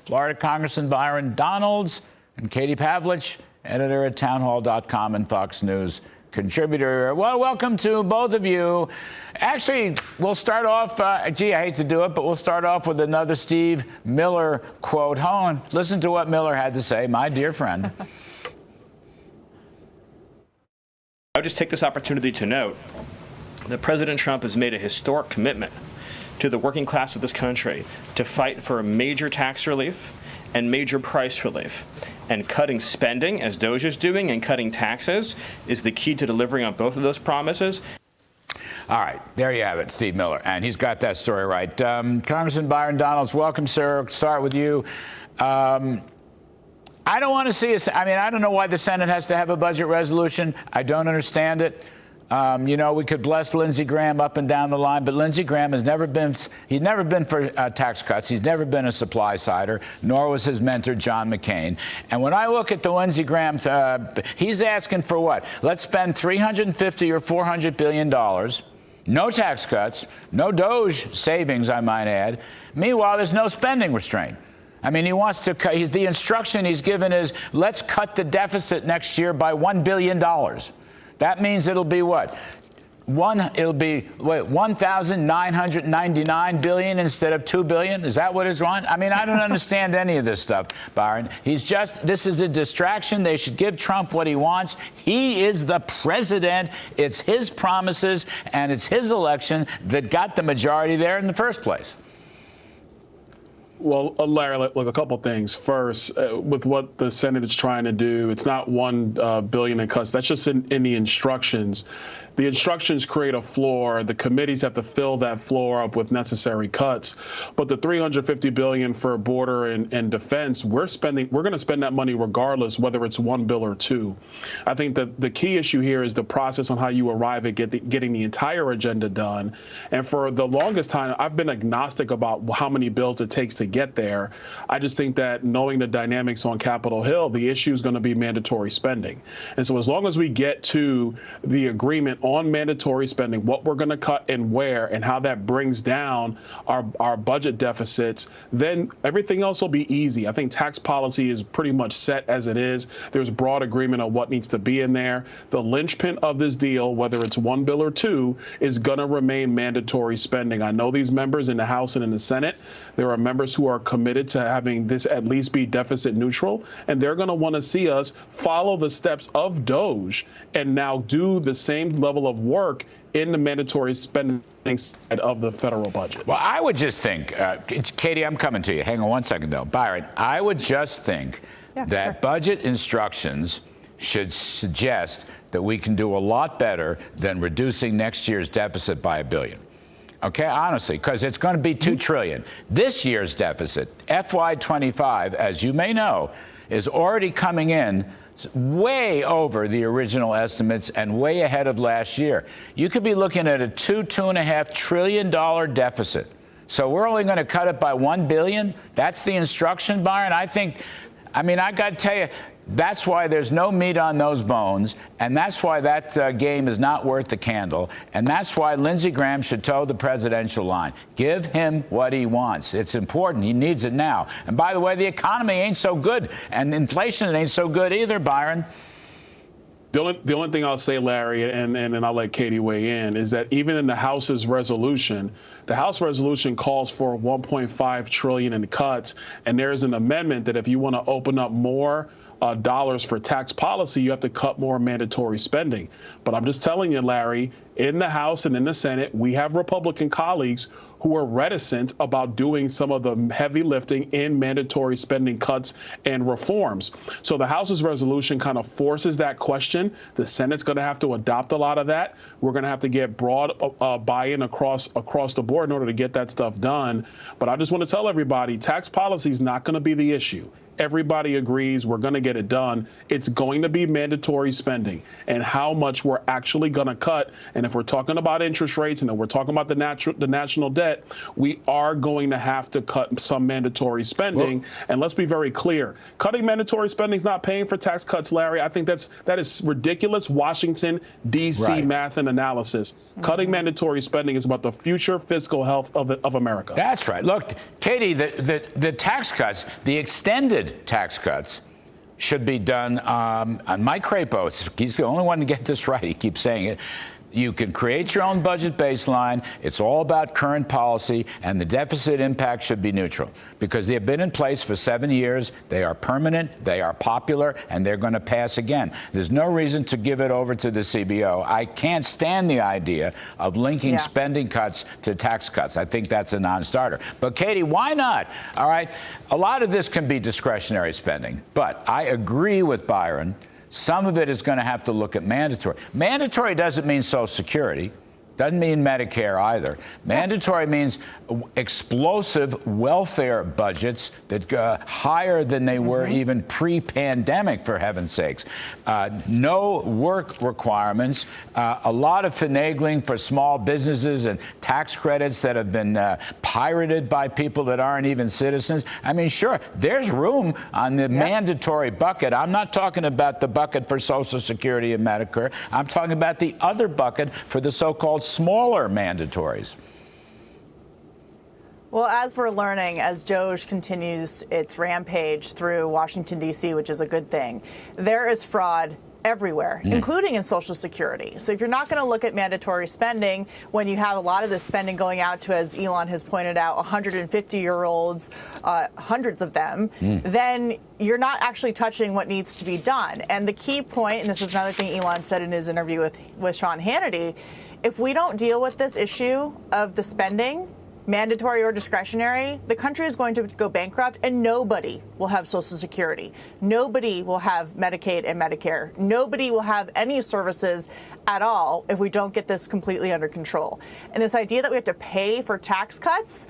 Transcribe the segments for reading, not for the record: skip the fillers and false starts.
Florida Congressman Byron Donalds and Katie Pavlich, editor at townhall.com and Fox News contributor. Well, welcome to both of you. Actually, we'll start off, I hate to do it, but we'll start off with another Steve Miller quote. Hold on, listen to what Miller had to say, my dear friend. I would just take this opportunity to note that President Trump has made a historic commitment to the working class of this country to fight for major tax relief and major price relief. And cutting spending, as DOJ is doing, and cutting taxes is the key to delivering on both of those promises. All right, there you have it, Steve Miller, and he's got that story right. Congressman Byron Donalds, welcome, sir. Start with you. I don't want to see I don't know why the Senate has to have a budget resolution. I don't understand it. We could bless Lindsey Graham up and down the line, but Lindsey Graham he's never been for tax cuts. He's never been a supply sider, nor was his mentor, John McCain. And when I look at the Lindsey Graham, he's asking for what? Let's spend $350 or $400 billion. No tax cuts, no DOJ savings, I might add. Meanwhile, there's no spending restraint. I mean, he wants to cut. The instruction he's given is, let's cut the deficit next year by $1 billion. That means it'll be what? $1,999 billion instead of $2 billion? Is that what it's on? I mean, I don't understand any of this stuff, Byron. This is a distraction. They should give Trump what he wants. He is the president. It's his promises and it's his election that got the majority there in the first place. Well, Larry, look, a couple things. First, with what the Senate is trying to do, it's not $1 billion in cuts. That's just in the instructions. The instructions create a floor. The committees have to fill that floor up with necessary cuts. But the $350 billion for border and defense, we're going to spend that money regardless, whether it's one bill or two. I think that the key issue here is the process on how you arrive at getting the entire agenda done. And for the longest time, I've been agnostic about how many bills it takes to get there. I just think that knowing the dynamics on Capitol Hill, the issue is going to be mandatory spending. And so as long as we get to the agreement on mandatory spending, what we're going to cut and where, and how that brings down our budget deficits, then everything else will be easy. I think tax policy is pretty much set as it is. There's broad agreement on what needs to be in there. The linchpin of this deal, whether it's one bill or two, is going to remain mandatory spending. I know these members in the House and in the Senate, there are members who are committed to having this at least be deficit neutral, and they're going to want to see us follow the steps of DOJ and now do the same level of work in the mandatory spending side of the federal budget. Well, I would just think, Katie, I'm coming to you. Hang on one second, though. Byron, I would just think that budget instructions should suggest that we can do a lot better than reducing next year's deficit by $1 billion. Okay, honestly, because it's going to be $2 trillion. This year's deficit, FY25, as you may know, is already coming in way over the original estimates and way ahead of last year. You could be looking at a $2.5 trillion deficit. So we're only going to cut it by $1 billion. That's the instruction, Byron. I got to tell you, that's why there's no meat on those bones, and that's why that game is not worth the candle, and that's why Lindsey Graham should toe the presidential line. Give him what he wants. It's important. He needs it now. And by the way, the economy ain't so good, and inflation ain't so good either, Byron. The only thing I'll say, Larry, and then I'll let Katie weigh in, is that even in the House's resolution, the House resolution calls for $1.5 trillion in cuts, and there's an amendment that if you want to open up more dollars for tax policy, you have to cut more mandatory spending. But I'm just telling you, Larry, in the House and in the Senate, we have Republican colleagues who are reticent about doing some of the heavy lifting in mandatory spending cuts and reforms. So the House's resolution kind of forces that question. The Senate's going to have to adopt a lot of that. We're going to have to get broad buy-in across the board in order to get that stuff done. But I just want to tell everybody, tax policy is not going to be the issue. everybody agrees we're going to get it done, it's going to be mandatory spending. And how much we're actually going to cut, and if we're talking about interest rates and if we're talking about the national debt, we are going to have to cut some mandatory spending. And let's be very clear, cutting mandatory spending is not paying for tax cuts, Larry. I think that is ridiculous Washington, D.C. math and analysis. Cutting mandatory spending is about the future fiscal health of America. That's right. Look, Katie, the tax cuts, the extended tax cuts, should be done on Mike Crapo. He's the only one to get this right. He keeps saying it. You can create your own budget baseline. It's all about current policy, and the deficit impact should be neutral because they've been in place for 7 years. They are permanent, they are popular, and they're going to pass again. There's no reason to give it over to the CBO. I can't stand the idea of linking spending cuts to tax cuts. I think that's a non-starter. But, Katie, why not? All right, a lot of this can be discretionary spending, but I agree with Byron. Some of it is going to have to look at mandatory. Mandatory doesn't mean Social Security. Doesn't mean Medicare either. Mandatory means explosive welfare budgets that go higher than they were even pre-pandemic, for heaven's sakes. No work requirements, a lot of finagling for small businesses and tax credits that have been pirated by people that aren't even citizens. I mean, sure, there's room on the mandatory bucket. I'm not talking about the bucket for Social Security and Medicare. I'm talking about the other bucket for the so-called smaller mandatories. Well, as we're learning, as DOGE continues its rampage through Washington, D.C., which is a good thing, there is fraud everywhere, including in Social Security. So if you're not going to look at mandatory spending when you have a lot of this spending going out to, as Elon has pointed out, 150-year-olds, hundreds of them, then you're not actually touching what needs to be done. And the key point, and this is another thing Elon said in his interview with Sean Hannity, if we don't deal with this issue of the spending, mandatory or discretionary, the country is going to go bankrupt and nobody will have Social Security. Nobody will have Medicaid and Medicare. Nobody will have any services at all if we don't get this completely under control. And this idea that we have to pay for tax cuts,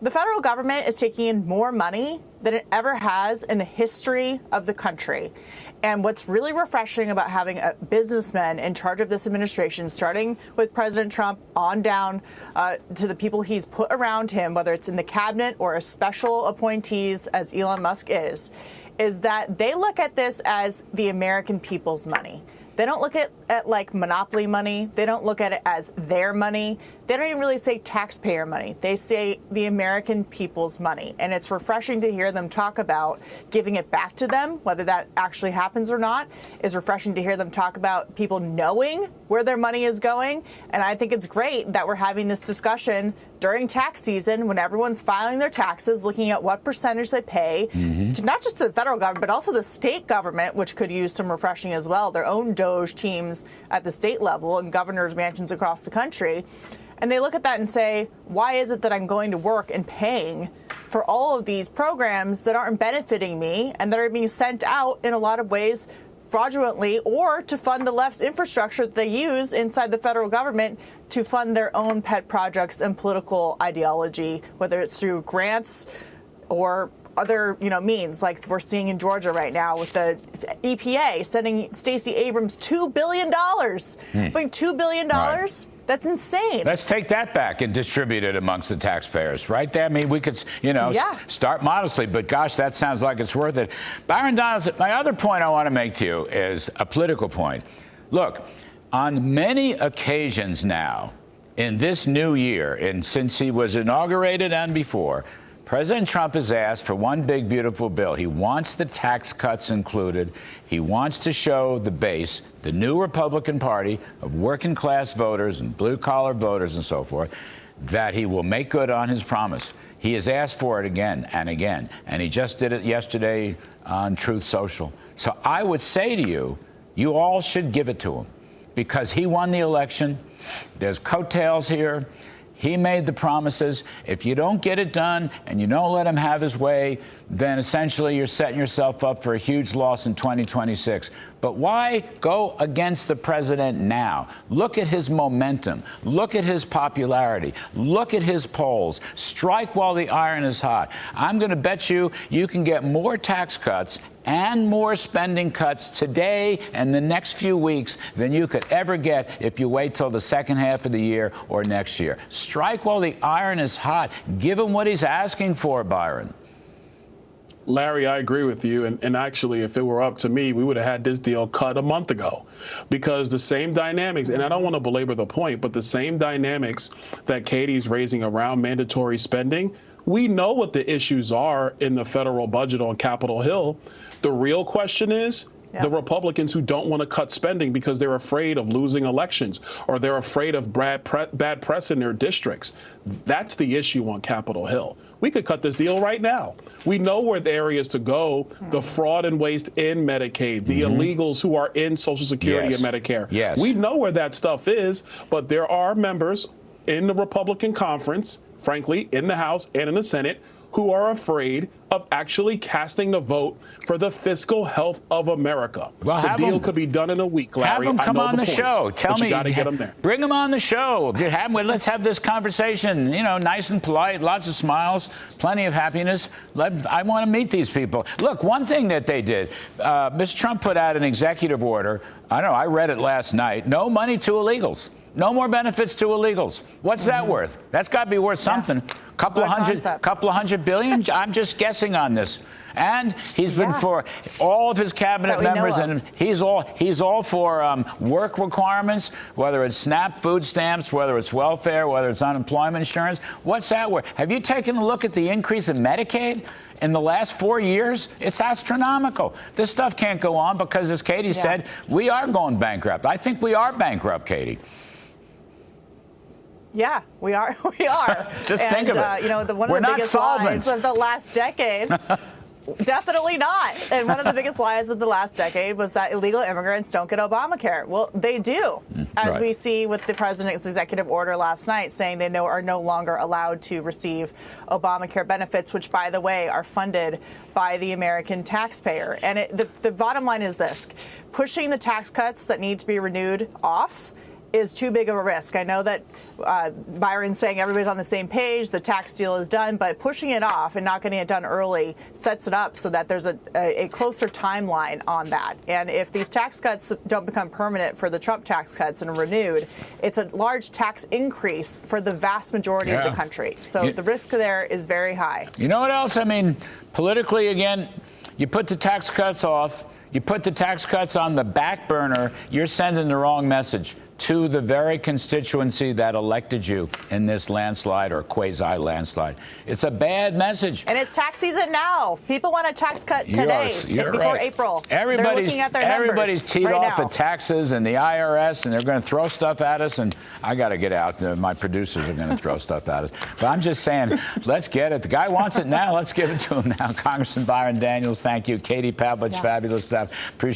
the federal government is taking in more money than it ever has in the history of the country. And what's really refreshing about having a businessman in charge of this administration, starting with President Trump on down to the people he's put around him, whether it's in the cabinet or as special appointees as Elon Musk is that they look at this as the American people's money. They don't look at like monopoly money. They don't look at it as their money. They don't even really say taxpayer money. They say the American people's money. And it's refreshing to hear them talk about giving it back to them, whether that actually happens or not. It's refreshing to hear them talk about people knowing where their money is going. And I think it's great that we're having this discussion during tax season when everyone's filing their taxes, looking at what percentage they pay, to not just to the federal government, but also the state government, which could use some refreshing as well, their own DOGE teams at the state level and governors' mansions across the country. And they look at that and say, why is it that I'm going to work and paying for all of these programs that aren't benefiting me and that are being sent out in a lot of ways fraudulently, or to fund the left's infrastructure that they use inside the federal government to fund their own pet projects and political ideology, whether it's through grants or other, means, like we're seeing in Georgia right now with the EPA sending Stacey Abrams $2 billion. $2 billion? That's insane. Let's take that back and distribute it amongst the taxpayers, right there. I mean, we could, start modestly, but gosh, that sounds like it's worth it. Byron Donalds, my other point I want to make to you is a political point. Look, on many occasions now in this new year, and since he was inaugurated and before, President Trump has asked for one big, beautiful bill. He wants the tax cuts included. He wants to show the base, the new Republican Party of working class voters and blue collar voters and so forth, that he will make good on his promise. He has asked for it again and again, and he just did it yesterday on Truth Social. So I would say to you, you all should give it to him because he won the election. There's coattails here. He made the promises. If you don't get it done and you don't let him have his way, then essentially you're setting yourself up for a huge loss in 2026. But why go against the president now? Look at his momentum. Look at his popularity. Look at his polls. Strike while the iron is hot. I'm going to bet you can get more tax cuts and more spending cuts today and the next few weeks than you could ever get if you wait till the second half of the year or next year. Strike while the iron is hot. Give him what he's asking for, Byron. Larry, I agree with you. And actually, if it were up to me, we would have had this deal cut a month ago, because the same dynamics, and I don't want to belabor the point, but the same dynamics that Katie's raising around mandatory spending, we know what the issues are in the federal budget on Capitol Hill. The real question is the Republicans who don't want to cut spending because they're afraid of losing elections or they're afraid of bad press in their districts. That's the issue on Capitol Hill. We could cut this deal right now. We know where the areas to go, the fraud and waste in Medicaid, the illegals who are in Social Security and Medicare. Yes. We know where that stuff is, but there are members in the Republican conference, frankly, in the House and in the Senate, who are afraid of actually casting the vote for the fiscal health of America. Well, the deal could be done in a week, Larry. Have him come on the show. Tell me, you got to get him there. Bring him on the show. Let's have this conversation. You know, nice and polite, lots of smiles, plenty of happiness. I want to meet these people. Look, one thing that they did, Mr. Trump put out an executive order. I don't know. I read it last night. No money to illegals. No more benefits to illegals. What's that worth? That's got to be worth something. Couple of hundred billion. I'm just guessing on this. And he's been for all of his cabinet members, and he's all for work requirements, whether it's SNAP food stamps, whether it's welfare, whether it's unemployment insurance. What's that worth? Have you taken a look at the increase in Medicaid in the last 4 years? It's astronomical. This stuff can't go on because, as Katie said, we are going bankrupt. I think we are bankrupt, Katie. Yeah, we are. We are. Just think of it. You know, one of the biggest lies of the last decade. Definitely not. And one of the biggest lies of the last decade was that illegal immigrants don't get Obamacare. Well, they do, as we see with the president's executive order last night saying they are no longer allowed to receive Obamacare benefits, which, by the way, are funded by the American taxpayer. And the bottom line is this: pushing the tax cuts that need to be renewed off is too big of a risk. I know that Byron's saying everybody's on the same page, the tax deal is done, but pushing it off and not getting it done early sets it up so that there's a closer timeline on that. And if these tax cuts don't become permanent for the Trump tax cuts and renewed, it's a large tax increase for the vast majority of the country. So the risk there is very high. You know what else? I mean, politically, again, you put the tax cuts off, you put the tax cuts on the back burner, you're sending the wrong message to the very constituency that elected you in this landslide or quasi-landslide. It's a bad message. And it's tax season now. People want a tax cut today, before April. They're looking at their numbers. Everybody's teed off at taxes and the IRS, and they're going to throw stuff at us, and I got to get out. My producers are going to throw stuff at us. But I'm just saying, let's get it. The guy wants it now. Let's give it to him now. Congressman Byron Donalds, thank you. Katie Pavlich, fabulous stuff. Appreciate